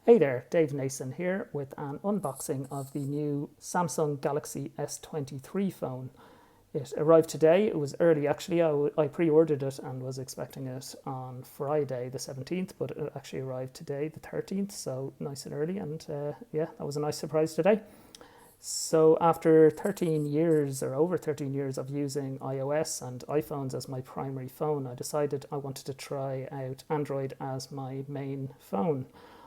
Hey there, Dave Nason here with an unboxing of the new Samsung Galaxy S23 phone. It arrived today. It was early actually. I pre-ordered it and was expecting it on Friday the 17th, but it actually arrived today the 13th, so nice and early, and yeah, that was a nice surprise today. So after 13 years or over 13 years of using iOS and iPhones as my primary phone, I decided I wanted to try out Android as my main phone.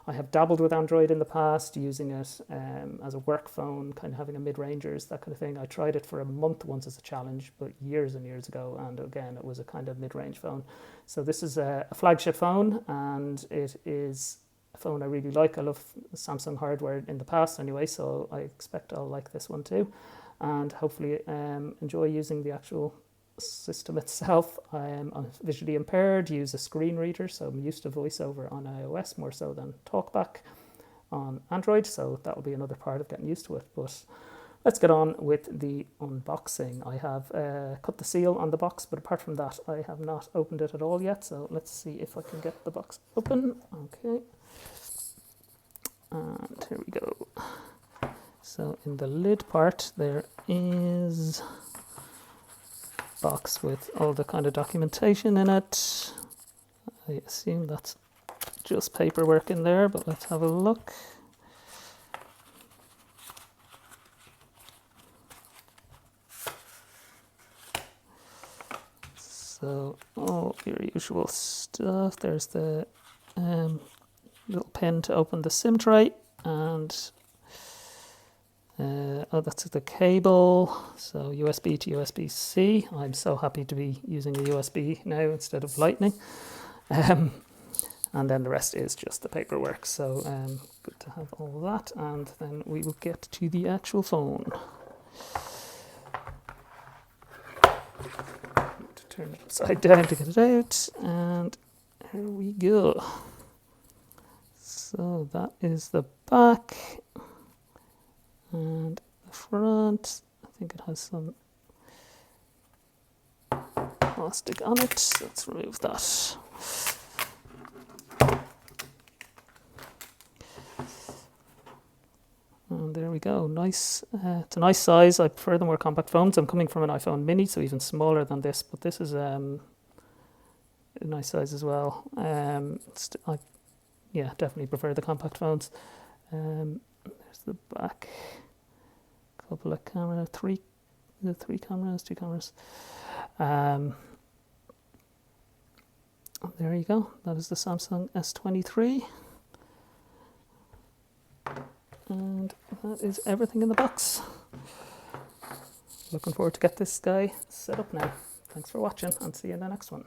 I have dabbled with Android in the past, using it as a work phone, kind of having a mid-rangers, that kind of thing. I tried it for a month once as a challenge, but years and years ago, and again, it was a kind of mid-range phone. So this is a flagship phone, and it is a phone I really like. I love Samsung hardware in the past anyway, so I expect I'll like this one too, and hopefully enjoy using the actual system itself. I'm visually impaired, use a screen reader, so I'm used to VoiceOver on iOS more so than TalkBack on Android, so that will be another part of getting used to it. But let's get on with the unboxing. I have cut the seal on the box, but apart from that I have not opened it at all yet, so let's see if I can get the box open. Okay, and here we go. So in the lid part there is box with all the kind of documentation in it. I assume that's just paperwork in there, but let's have a look. So all your usual stuff. There's the little pin to open the SIM tray, and oh, that's the cable, so USB to USB-C. I'm so happy to be using a USB now instead of Lightning. And then the rest is just the paperwork, so good to have all that, and then we will get to the actual phone. To turn it upside down to get it out, and here we go. So that is the back. And the front, I think it has some plastic on it. Let's remove that. And there we go. Nice. It's a nice size. I prefer the more compact phones. I'm coming from an iPhone mini, so even smaller than this, but this is a nice size as well. Yeah, definitely prefer the compact phones. There's the back. Couple of cameras, two cameras. There you go. That is the Samsung S23. And that is everything in the box. Looking forward to get this guy set up now. Thanks for watching, and see you in the next one.